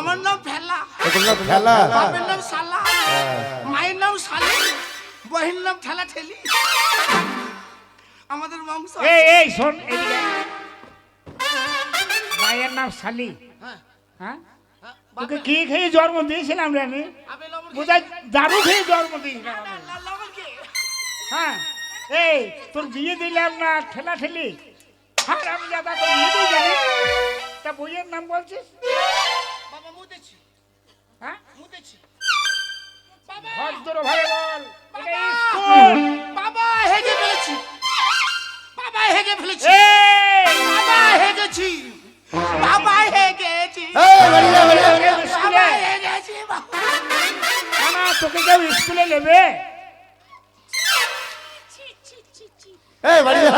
আমার নাম ফেলা, খেলা বাপের নাম সালা, মায়ের নাম শালি, বহির নাম ঠেলা ঠেলি। আমাদের বংশ। এই শোন, এদিকে মায়ের নাম শালি। হ্যাঁ, তোকে কি খেয়ে জন্ম দিয়েছিলাম রে আমি? বোধহয় দারু খেয়ে জন্ম দিয়েছিলাম আমি। হ্যাঁ, এই তোর বিয়ে দিলাম না ঠেলা ঠেলি। হ্যাঁ, আমি দাদা তোর বিয়ে দিয়ে জানি তা বইয়ের নাম বলছিস? বাবা মুতেছি, হ্যাঁ, মুতেছি। ভদ্র ভাবে বল। এটা বাবা! স্কুল। বাবা হেগে ফেলেছি, বাবা হেগে ফেলেছি, এই, বাবা হেগেছি, বাবা হেগেছি, স্কুলে বাবা হেগেছি, বাবা। না, তোকে কেউ স্কুলে নেবে? এই বাড়ি যা।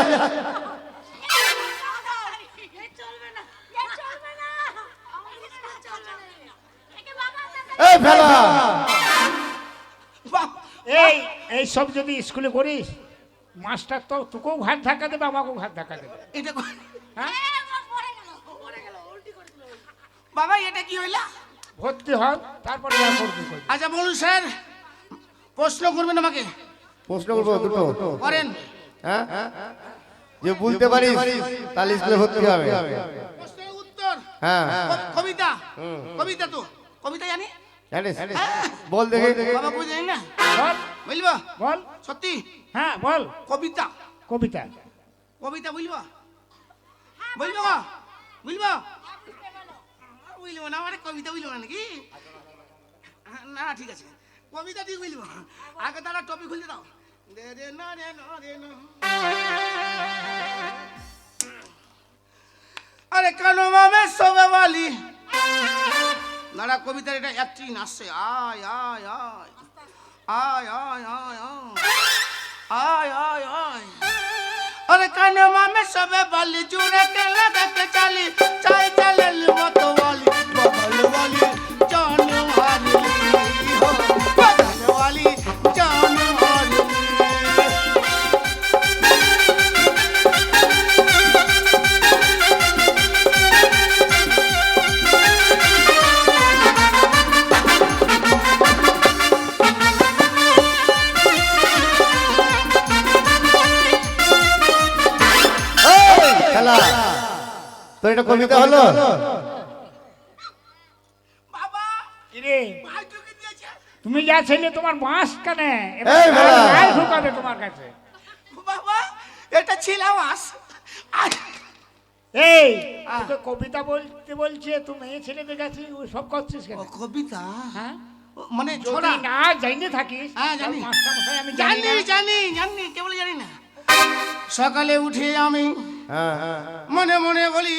এই ফেলা এই এই সব যদি স্কুলে করিস, মাস্টার তো তোকেও ঘাট ধাক্কা দেবে, আমাকেও ঘাট ধাক্কা দেবে। এটা হ্যাঁ, বাবা এটা কি হইলা? ভর্তি হন, তারপরে যা করবি করবি। আচ্ছা বলুন স্যার, প্রশ্ন করবেন আমাকে? প্রশ্ন করবো দুটো করেন। হ্যাঁ যে বলতে পারিস তাহলে স্কুলে ভর্তি হবে। প্রশ্নের উত্তর হ্যাঁ কবিতা, কবিতা তো কবিতা জানি। জানিস বল দেখে। বাবা বুঝে জানি না, বল বুঝবা? বল। সত্যি হ্যাঁ বল। কবিতা, কবিতা। কবিতা বুঝবা? বুঝবো গো? বুঝবো? বুঝবো না মানে কবিতা বুঝবো না নাকি? না ঠিক আছে, কবিতা ঠিক বুঝবো। আগে তারা টপিক খুলতে দাও। দে রে না রে না রে না। আরে কানো মামে সবে বালি। দাঁড়া, কবিতার এটা অ্যাক্টিং আসছে। আয় আয় আয় আয় আয় আয় আয় আয় আয়। अरे काने मामे सबे बाली जुड़े के लगाते चाली चाय चलल मत वाली बगल वाली जान वाली हो बगल वाली जान वाली। খেলা তো এটা কবিতা হলো। বাবা কিরে, ভাই ঢুকে দিয়েছে। তুমি যা ছেলে তোমার বাঁশ কানে এই বেলা। ঢুকাবে তোমার কাছে। বাবা এটা ছিলাম আস। এই তোকে কবিতা বলতে বলছে, তুই মেয়ে ছেলেদের কাছে ওই সব করছিস কেন? ও কবিতা হ্যাঁ, মানে যদি ছড়া। না জানিয়ে থাকিস। হ্যাঁ, জানি। মাস্টারমশাই আমি জানি জানি না। জানি জানি কেবল জানি না। সকালে উঠে আমি হ্যাঁ মনে মনে বলি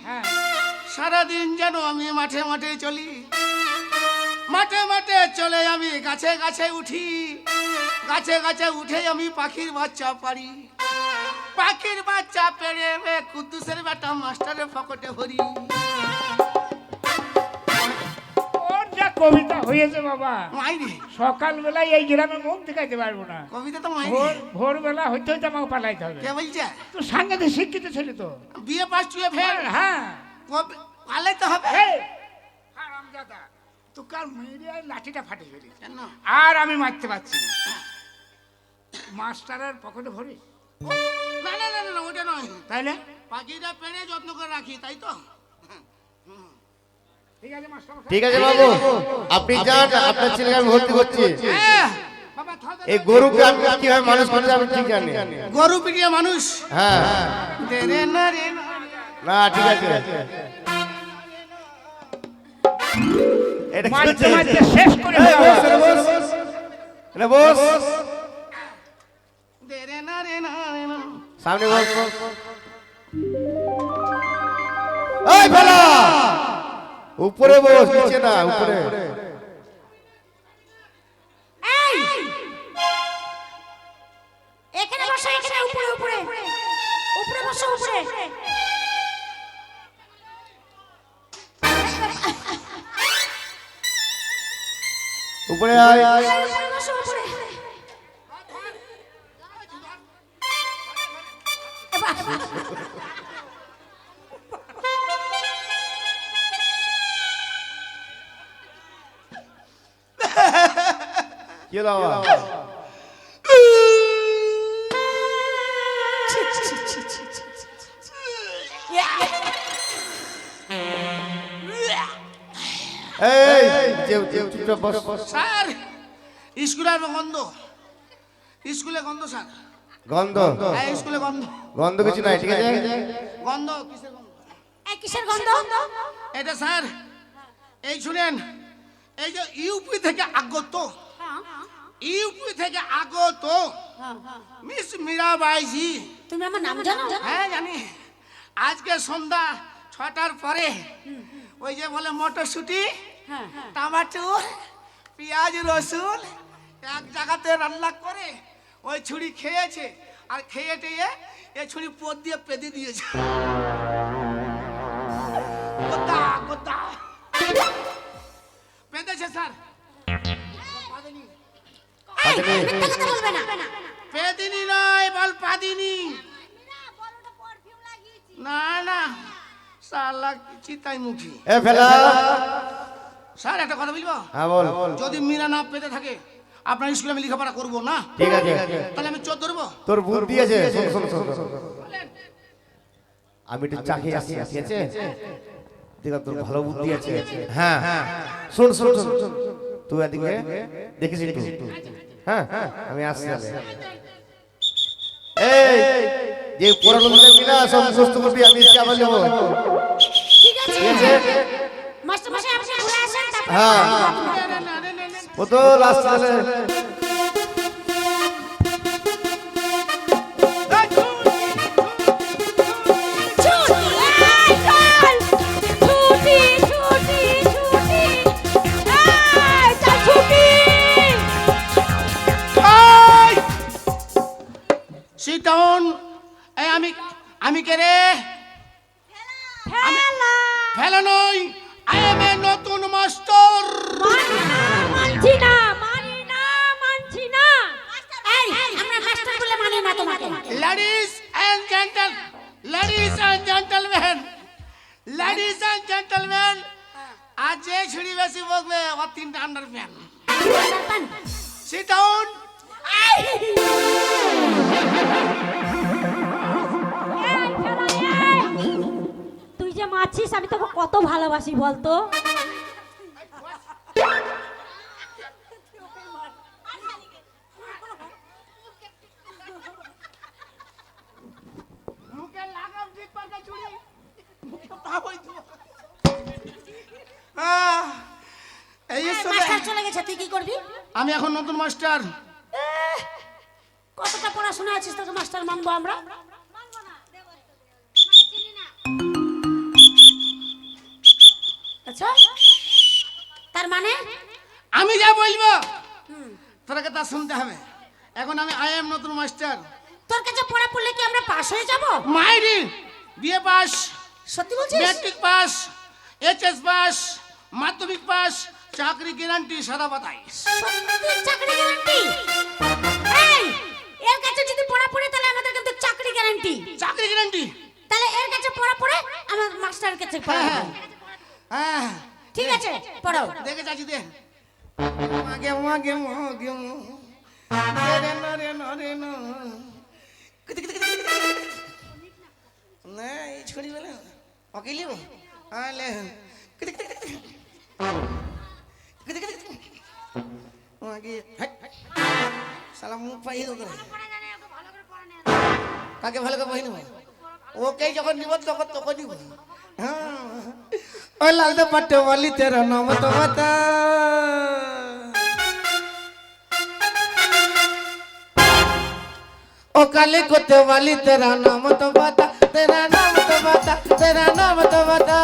হ্যাঁ, সারাদিন যেন আমি মাঠে মাঠে চলি, মাঠে মাঠে চলে আমি গাছে গাছে উঠি, গাছে গাছে উঠে আমি পাখির বাচ্চা পারি, পাখির বাচ্চা পেড়ে কুদ্দুসের বেটা মাস্টারের পকেটে ভরি। ওর যা কবিতা হয়েছে বাবা, মাইরে সকালবেলায় এই গ্রামে মুখ দেখাইতে পারবো না। কবিতা তো মাইরে। ভোরবেলা হইতে হইতে আমাকে পালাইতে হবে। কে বলছে? তুই সাংঘাতিক শিক্ষিত ছেলে তো। বিয়ে পাস টুয়ে ফের হ্যাঁ, পালাইতে হবে। এই হারামজাদা, তুই কাল মেরে লাঠিটা ফাটে ফেলিস কেন? আর আমি মারতে পারছি না। মাস্টারের পকেটে ভরি না না না না ওটা নয়, তাইলে পাখিটা পেড়ে যত্ন করে রাখি, তাই তো? ঠিক আছে মাস্টার মশাই। ঠিক আছে বাবু, আপনি যান, আপনার ছেলেকে আমি ভর্তি করছি। হ্যাঁ, বাবা থাক। এই গরুকে আপনি কিভাবে মানুষ করতে আমি ঠিক জানি। গরু পিটিয়ে মানুষ। হ্যাঁ দে রে না রে না। না ঠিক আছে এটা কি মারতে হচ্ছে? মারতে শেষ করে এই দেওয়া। বস, এটা বস দে রে না রে না রে না। সামনে বস। এই ফেলা উপরে বস, নিচে না উপরে। এই এখানে বসো, এখানে উপরে উপরে উপরে বসো, উপরে। উপরে আয়। উপরে বসো, উপরে। কি হলো বাবা? এই চুপচাপ বস। স্যার স্কুলে আর গন্ধ, স্কুলে গন্ধ স্যার। গন্ধ? হ্যাঁ স্কুলে গন্ধ। গন্ধ কিছু নাই, ঠিক আছে। গন্ধ কিসের গন্ধ? এই কিসের গন্ধ? এটা স্যার এই শুনেন, এই যে ইউপি থেকে আগত, ইউপি থেকে আগত মিস মীরাবাইজি। তুমি আমার নাম জানো? হ্যাঁ জানি। আজকে সন্ধ্যা 6টার পরে ওই যে বলে মটরশুটি, টমাটো, পেঁয়াজ, রসুন এক জায়গাতে রান্না করে ওই ছুরি খেয়েছে, আর খেয়ে টেয়ে এই ছুরি পদ দিয়ে পেঁদে দিয়েছে। গোদা গোদা পেঁদেছে স্যার। এই, মিথ্যা কথা বলবে না। পেদিনি নয়, বল পাদিনি। না না সালা চিতাই মুখী। এ ফেলা। স্যার একটা কথা বলবো? হ্যাঁ বল। যদি মীরা না পেতে থাকে আপনার স্কুলে আমি লেখাপড়া করবো না। ঠিক আছে, তাহলে আমি চোর ধরবো? তোর বুদ্ধি আছে। শোন। আমি একটু চা খেয়ে আসছি, ঠিক আছে? দেখ তোর ভালো বুদ্ধি আছে। হ্যাঁ শোন, তুই এদিকে দেখিস একটু। হ্যাঁ আমি আসছি। এই যে পড়ানো মিলা সব মুখস্থ করবি, আমি এসে আবার যাবো। ঠিক আছে মাস্টার মশাই, আপনি ঘুরে আসেন তারপর। হ্যাঁ ও তো লাস্ট আছে। Sit down. এই আমি কে রে? ফেলা নই, আই এম এ নতুন মাস্টার। মানছি না। এই আমরা মাস্টার বলে মানি না তোমাকে। Ladies and gentlemen, আজ যে ছুরি বেশি বকবে ও 3টা আন্ডারপ্যান্ট। Sit down. তুই যে মাছিস, আমি তোকে কত ভালোবাসি বলতো। মুখে লাগাম ঠিক পাকা ছুরি। মুখে পা হইতো। এই মাস্টার চলে গেছে, তুই কি করবি? আমি এখন নতুন মাস্টার। কতটা পড়াশোনা আছিস তোকে মাস্টার মানবো আমরা? আচ্ছা তার মানে আমি যা বলবো তোরাকে তা শুনতে হবে। এখন আমি আই এম নতুন মাস্টার। তোর কাছে পড়া পড়লে কি আমরা পাস হয়ে যাব? মাইরি বিএ পাস, সত্যি বলছিস? ম্যাট্রিক পাস, এইচএস পাস, মাধ্যমিক পাস, চাকরি গ্যারান্টি সাদা পাতায়। সত্যি চাকরি গ্যারান্টি? এই এর কাছে যদি পড়া পড়ে তাহলে আমাদের কিন্তু চাকরি গ্যারান্টি। চাকরি গ্যারান্টি? তাহলে এর কাছে পড়া পড়ে আমার মাস্টারের কাছে পড়া। হ্যাঁ ঠিক আছে পড়াও। দেখে যাচ্ছি দে। মাগে মাগে মাগে রে না রে না রে না। না এই ছড়ি বলে ওকে লিও আলে মাগে সালাম পাই গো। কাকে ভালো করে পাই না ওকে যখন নিব তখন নিব। हाँ ओ लाल दुपट्टे वाली तेरा नाम तो बता। ओ काले कुत्ते वाली तेरा नाम तो बता, तेरा नाम तो बता, तेरा नाम तो बता।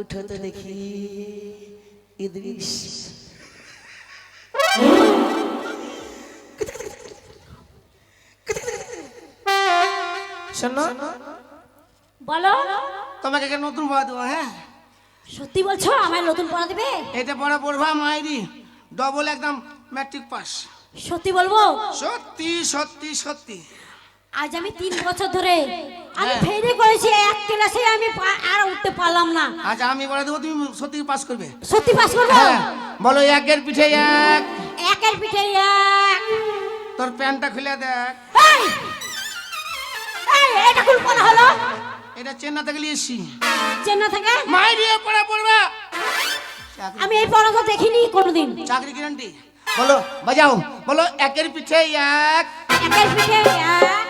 উঠো তো দেখি ইদ্রিস। শোনো, বলো তোমাকে একটা নতুন পড়া দেবো। হ্যাঁ, সত্যি বলছো আমায় নতুন পড়া দেবে? এটা পড়া পড়বা মাইরি, ডবল একদম ম্যাট্রিক পাস। সত্যি বলবো? সত্যি সত্যি সত্যি। আজ আমি 3 বছর ধরে আমি ফেরি করেছি, এক ক্লাসে আমি আর উঠতে পারলাম না। আচ্ছা আমি পড়া দেবো, তুমি সত্যি পাস করবে। সত্যি পাস করবো? হ্যাঁ, বলো একের পিঠে এক। একের পিঠে এক। তোর প্যান্টটা খুলে দেখ। এই এই এটা কোন পড়া হলো? এটা চেন্নাই থেকে নিয়ে এসছি। চেন্নাই থেকে? মাইরি পড়া পড়বা। আমি এই পড়া তো দেখিনি কোনোদিন। চাকরি গ্যারান্টি। বলো বাজাও, বলো একের পিঠে এক। একের পিঠে এক।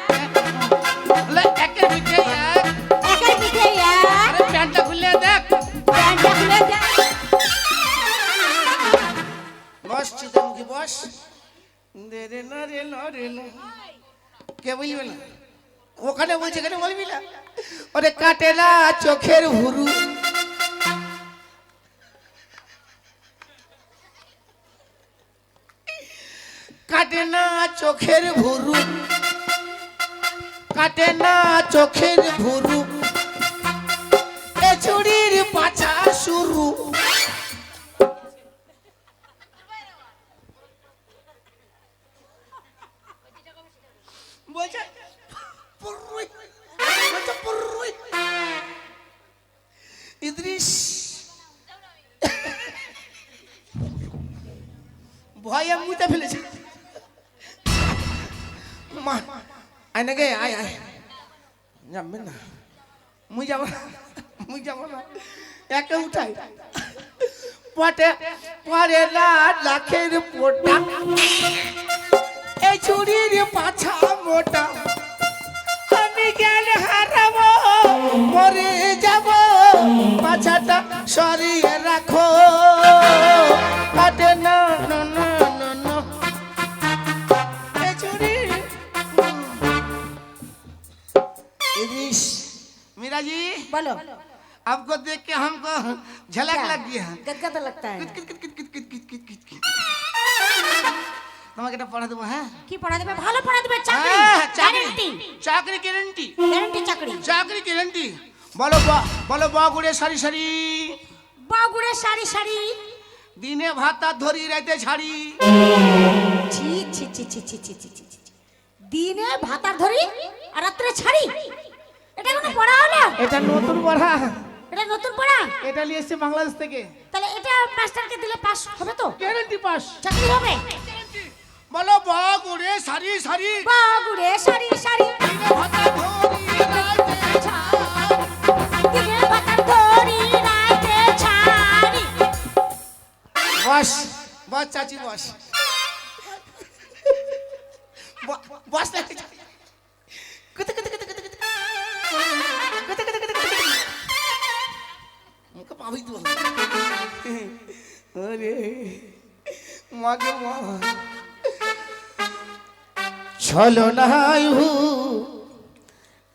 বলো একের পিঠে এক। একের পিঠে এক। আরে প্যান্টটা খুলে দেখ। প্যান্টটা খুলে দেখ। বস চিতামুখী বস। দে রে না রে না রে না। কে বলবে না? ওখানে বলছে, এখানে বলবি না। ওরে কাটে না চোখের হুরু। কাটে না চোখের ভুরু, কাটে না চোখের ভুরু, এ চুড়ির পাছা শুরু। বলছে পুরুই, বলছে পুরুই। ইদ্রিস ভয়ে মুতে ফেলেছে। মা আয় না গে, আয় আয়, যাবে না, মুই যাব না, মুই যাব না, একে উঠাই। পটে পরে লাখের পোটা, এই চুরির পাছা মোটা। আমি গেলে হারাবো, মরে যাব, পাছাটা সরিয়ে রাখো। কাটে না না না না না এই চুরি। इद्रिस, मीरा जी বলো। आपको देख के हमको झलक लग गया। गदगद लगता है। कित कित कित कित कित कित कित कित कित। তোমাকে এটা পড়া দেবো। হ্যাঁ, কি পড়া দেবে? ভালো পড়া দেবে। চাকরি হ্যাঁ, চাকরি গ্যারান্টি। চাকরি গ্যারান্টি। গ্যারান্টি চাকরি। চাকরি গ্যারান্টি। বলো বলো বাগুড়ে সারি সারি, বাগুড়ে সারি সারি, দিনে ভাত ধরি রাইতে ছাড়ি। ছি ছি ছি ছি ছি ছি ছি ছি ছি। দিনে ভাতার ধরি আর রাত্রে ছাড়ি, এটা কোনো পড়া হলো? এটা নতুন পড়া, এটা নতুন পড়া? এটা নিয়ে এসেছে বাংলাদেশ থেকে। তাহলে এটা মাস্টারকে দিলে পাস হবে তো? Guarantee pass. চাকরি হবে? বলো বাগুড়ে সারি সারি, বাগুড়ে সারি সারি, দিনে ভাত ধরি রাইতে ছাড়ি। দিনে ভাতার ধরি রাতে ছাড়ি। বস বস চাচি বস, বস না। কুতে কুতে কুতে কুতে কুতে কুতে কুতে কুতে কুতে। মুখে পাবি তো। আরে মাগে মা চলো নাই হু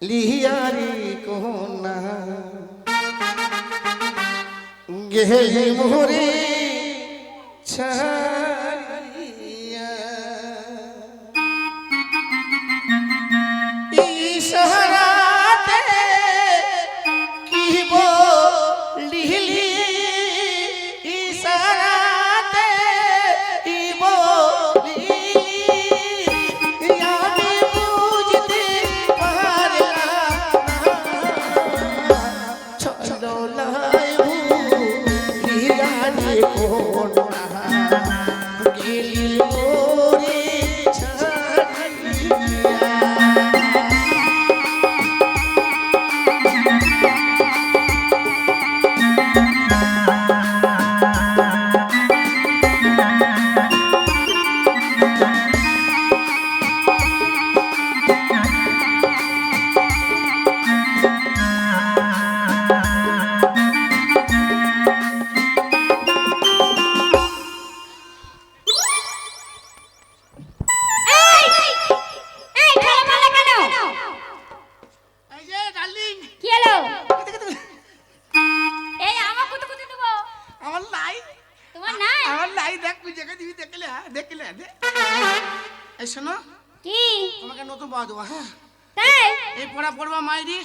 লিয়ারি কোনা গেলি মোরে ছাড়িয়া। ইশারাতে কি বলিলি, ইশারাতে কি বলিলি, আমি বুঝতে পারলাম না। চলো লাই লিয়ারি কোনা গেলি মোরে ছাড়িয়া। এই এই ঠেলা মারলে কেন? এই যে ডার্লিং, কি হলো? এই আমাকে আমার লাই তোমার নাই আমার লাই দেখ তুই দেখে দিবি দেখলে হ্যাঁ দেখলে দে এই শোনো কি তোমাকে নতুন পাওয়া দেবো হ্যাঁ তাই এই পড়া পড়বা মাইরি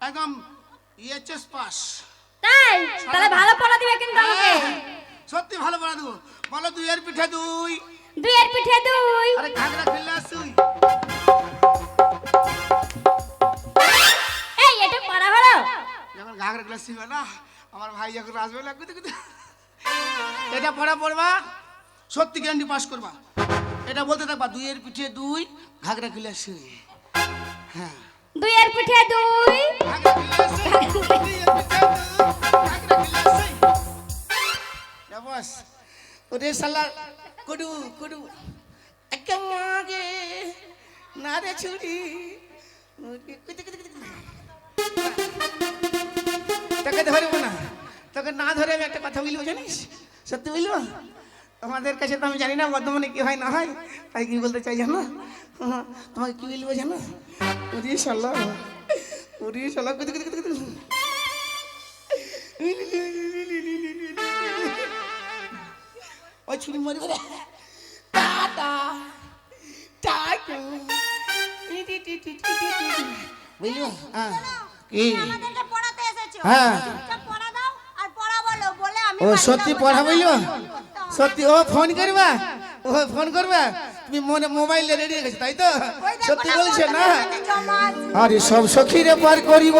একদম এইচএস পাস তাই তাহলে ভালো পড়া দিবে কিন্তু আমাকে সত্যি ভালো পড়া দেবো বলো দুই এর পিঠে দুই দুইয়ের পিঠে দুই আরে ঘাগরা খেললে আসুই এই এটা পড়া হলো যখন ঘাগরা ক্লাস শিখবে না আমার ভাই যখন আসবে না কুতু এটা পড়া পড়বা সত্যি গ্যারান্টি পাস করবা এটা বলতে থাকবা দুইয়ের পিঠে দুই ঘাগরা খেলে আসুই হ্যাঁ দুইয়ের পিঠে দুই ঘাগরা খেলে আসুই দুইয়ের পিঠে দুই ঘাগরা খেলে আসুই না বস ওরে শালা কুডু কুডু একমাগে না রে ছুরি তোকে ধরবো না তোকে না ধরে আমি একটা কথা বলবো জানিস সত্যি বলবো আমাদের কাছে তো আমি জানি না বর্ধমানে কি হয় না হয় তাই কি বলতে চাই জানো তোমাকে কি বলবো জানো ওরে শালা কুদু কুদু কুদু কুদু ওই ছুরি মরে বলে টাটা টাটু বুঝলো হ্যাঁ কি আমাদেরকে পড়াতে এসেছো হ্যাঁ পড়া দাও আর পড়া বলো বলে আমি ও সত্যি পড়া বললো সত্যি ও ফোন করবা তুমি মনে মোবাইলে রেডি রেখেছো তাই তো সত্যি বলছে না আরে সব সখীরে পার করিব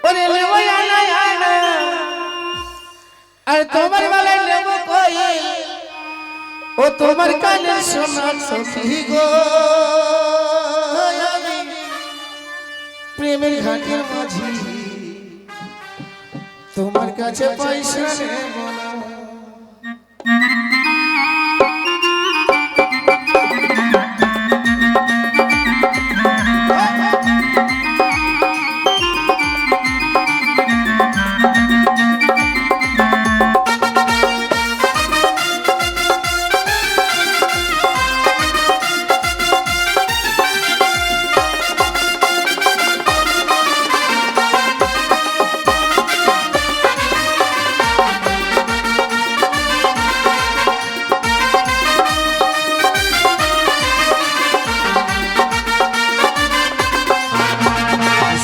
ওরে নেব আনা আনা আর তোমার বেলায় নেব কই ও তোমার কানে শোনা সখী গো প্রেমের ঘাটের মাঝি তোমার কাছে পয়সা নেব না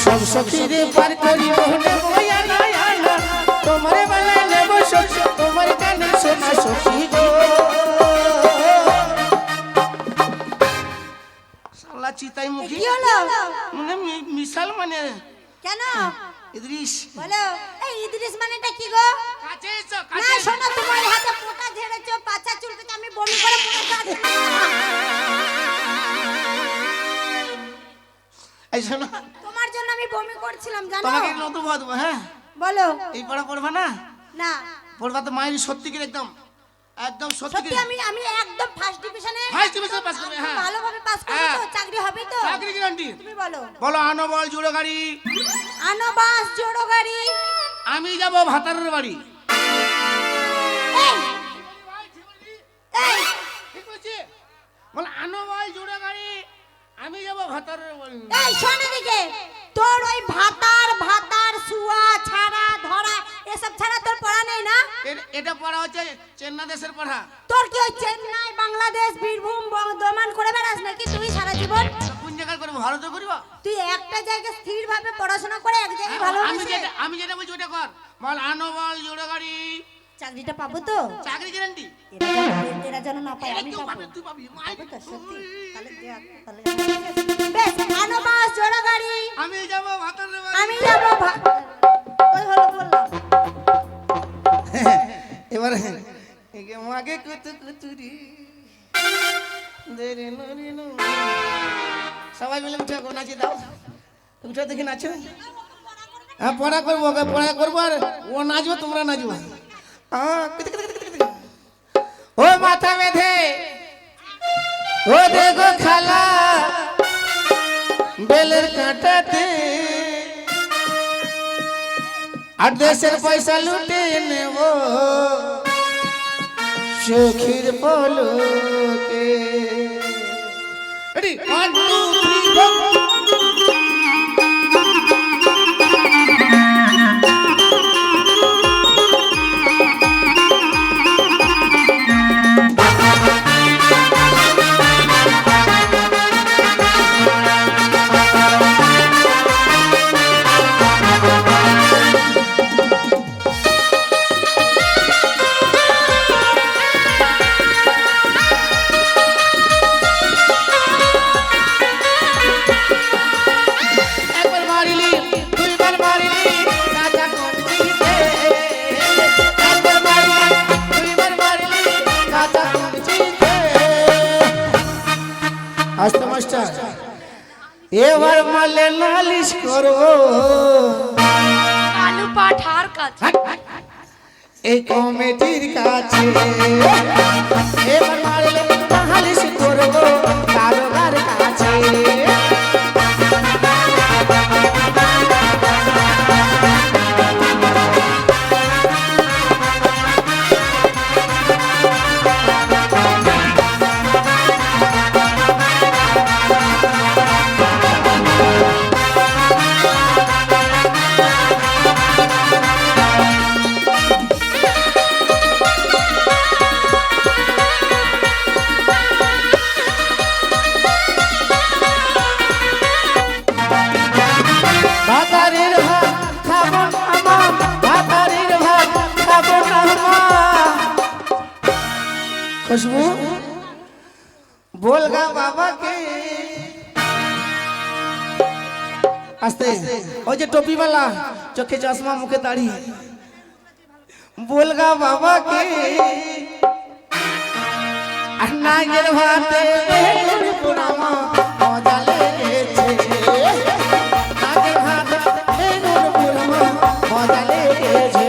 সব সখীরে পার করিব নেব আনা আনা তোমার বেলায় নেব সখী তোমার কানে শোনা সখী গো শালা চিতাই মুখী কি হলো মানে মিশাল মানে কেন ইদ্রিস বলো এই ইদ্রিস মানেটা কি গো কাছে এসো না শোনো তোমার হাতে পোটা ঝেড়েছো পাছা চুলকে আমি বমি করে পড়ে যাচ্ছি এই শোনো তোমার জন্য আমি বমি করছিলাম জানো তোমাকে নতুন বাঁধবো হ্যাঁ বলো এই পড়া পড়বা না না পড়বা তো মায়ের সত্যি করে একদম একদম সত্যি সত্যি করে আমি একদম ফার্স্ট ডিভিশনে ফার্স্ট ডিভিশন পাস করবে হ্যাঁ ভালোভাবে পাস করবে তো চাকরি হবে তো চাকরি গ্যারান্টি তুমি বলো বলো আনো বল জুড়ো গাড়ি আনো বাস জোড়ো গাড়ি আমি যাব ভাতারের বাড়ি এই এই ঠিক বলছি বল আনো বল জুড়ো গাড়ি আমি যাব ভাতারের বাড়ি এই শোন এদিকে তোর ওই ভাতার সুয়া ছাড়া ধরা এসব ছাড়া তোর পড়া নেই না এটা পড়া হচ্ছে চেন্নাই দেশের পড়া তোর কি ওই চেন্নাই বাংলাদেশ বীরভূম দমন করে বেড়াস নাকি তুই সারা জীবন কোন জায়গায় করবো ভারতে করবো তুই একটা জায়গায় স্থির ভাবে পড়াশোনা করে এক জায়গায় ভালো আমি যেটা বলছি ওটা কর বল আনো বল জুড়ো গাড়ি চাকরিটা পাবো তো চাকরি গ্যারান্টি এরা যেন না পায় আমি পাবো তুই পাবি পাবো তো সত্যি তাহলে দেখ তাহলে বেশ আনো বাস জোড়া গাড়ি আমি যাব ভাতারের বাড়ি আমি যাবো ওই হলো বললাম এবারে মাকে কুতু কুতুরি দেরে নরি নো সবাই মিলে উঠে গো নাচি দাও উঠে দেখি নাচো হ্যাঁ পড়া করবো আর ও নাচবো তোমরা নাচবো ও মাথা বেঁধে ও দেখো খালা বেলের কাঁটাতে আর দেশের পয়সা লুটে নেব চোখের পলকে রেডি 1 2 3 4 এবার মালে নালিশ করব কালু পাঠার কাছে এই কমিটির কাছে। এবার মালে নালিশ করব কারোবার কাছে। ভাতারের ভাত খাবো না মা, ভাতারের ভাত খাবো না মা। খুশবু বলগা বাবাকে আস্তে, ওই যে টপিওয়ালা, চোখে চশমা মুখে দাড়ি, বলগা বাবাকে আর নাগের ভাতে পুরামা মজা লেগেছে। নাগের ভাতে পুরামা মজা লেগেছে।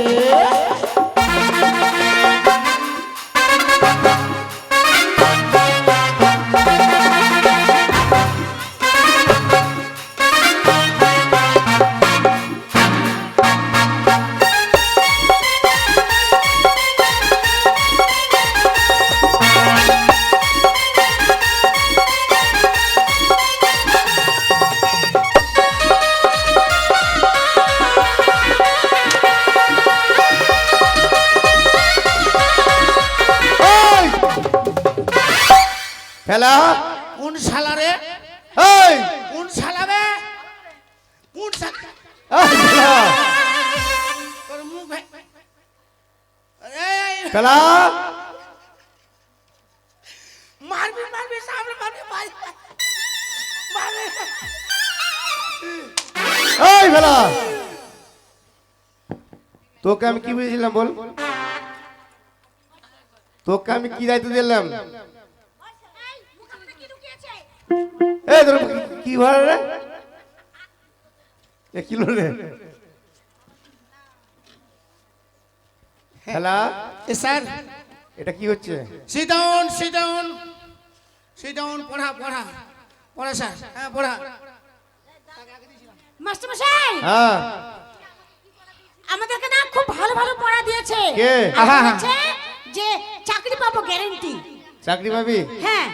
ফেলা কোন শালা রে? এই কোন শালা রে? কোন শালা? ফেলা তোর মুখ ফেলা মারবি মারবি সামনে মারবি মারবি মারবি। এই ফেলা, তোকে আমি কি বুঝেছিলাম বল? তোকে আমি কি দায়িত্ব দিলাম? এই তোর কি ভাড়া রে? এ কিলো রে? ফেলা এ স্যার, এটা কি হচ্ছে? sit down, sit down, sit down, পড়া পড়া পড়া স্যার, হ্যাঁ পড়া। মাস্টার মশাই হ্যাঁ আমাদেরকে না খুব ভালো ভালো পড়া দিয়েছে। কে? আর বলেছে যে চাকরি পাবো গ্যারান্টি। চাকরি পাবি? হ্যাঁ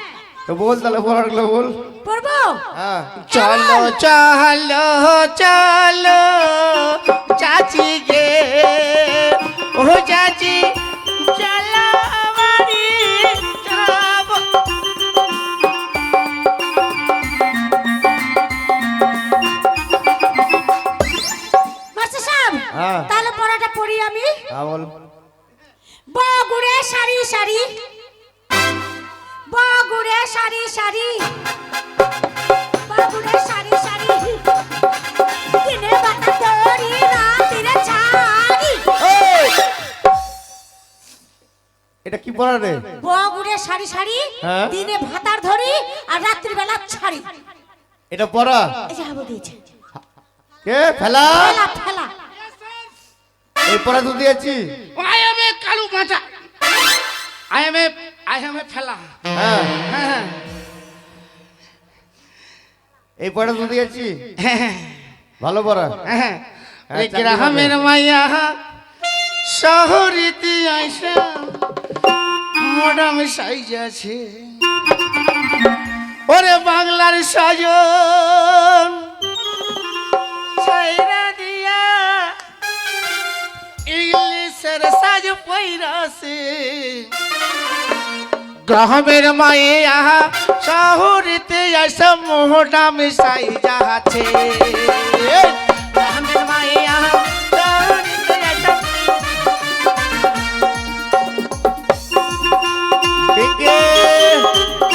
তো বল তাহলে পড়াগুলো বল। পড়বো। হ্যাঁ চলো চলো চলো চাচি গে, ও চাচি চলো বাড়ি যাব। মাস্টার সাহেব হ্যাঁ। তাহলে পড়াটা পড়ি আমি। হ্যাঁ বল। বগুড়ে সারি সারি, বগুড়ে সারি সারি, বগুড়ে সারি সারি, দিনে বাতা তোরি রাতিরে ছাড়ি। এটা কি পড়া রে? বগুড়ে সারি সারি, হ্যাঁ। দিনে ভাতার ধরি আর রাত্রি বেলা ছাড়ি। এটা পড়া? এই যে হাবু দিয়েছে। কে? ফেলা ফেলা ফেলা। এই পড়া তো দিয়েছি। I am a কালু মাথা। I am a ফেলা। হ্যাঁ হ্যাঁ এই পড়া তো দিয়েছি। হ্যাঁ ভালো পড়া। হ্যাঁ। হ্যাঁ, গ্রামের মাইয়া শহরেতে আইসা মডাম সাইজ আছে। ওরে বাংলার সাজন ছাইরা দিয়া ইংলিশের সাজ পইরাছে। গ্রামের মাইয়া শহরেতে আইসা মডাম সাইজ আছে। গ্রামের মাইয়া শহরেতে আইসা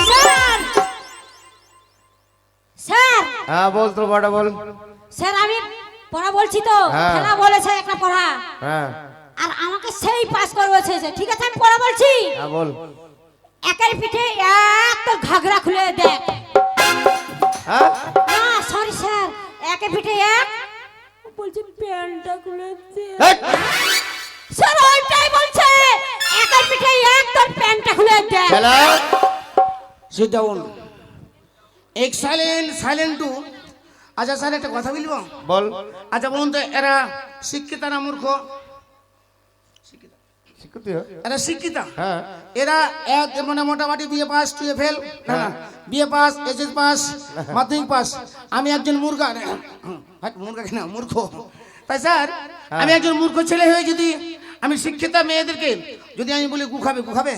স্যার স্যার হ্যাঁ বল তোর পড়া বল। স্যার আমি পড়া বলছি তো, হ্যাঁ। খেলা বলেছে একটা পড়া হ্যাঁ আর আমাকে সেই পাস করবেছে। ঠিক আছে আমি পড়া বলছি। হ্যাঁ বল। একাই পিঠে এক তোর ঘাগরা খুলে দেখ। হ্যাঁ না একে পিঠে এক বলছি প্যান্টটা খুলে দে। এই, স্যার ওইটাই বলছে, একে পিঠে এক তোর প্যান্টটা খুলে দে। শালা, সিট ডাউন। এক সাইলেন্ট সাইলেন্ট টু। আচ্ছা স্যার একটা কথা বলবো? বল। আচ্ছা বলুন তো এরা শিক্ষিতা না মূর্খ? শিক্ষিত হ। এরা শিক্ষিতা। হ্যাঁ। এরা এক মানে মোটামুটি বিএ পাস টুয়ে ফেল না না বিএ পাস এইচএস পাস মাধ্যমিক পাস। আমি একজন মূর্খা মূর্খা কিনা মূর্খ। তাই স্যার আমি একজন মূর্খ ছেলে হয়ে যদি আমি শিক্ষিতা মেয়েদেরকে যদি আমি বলি গু খাবে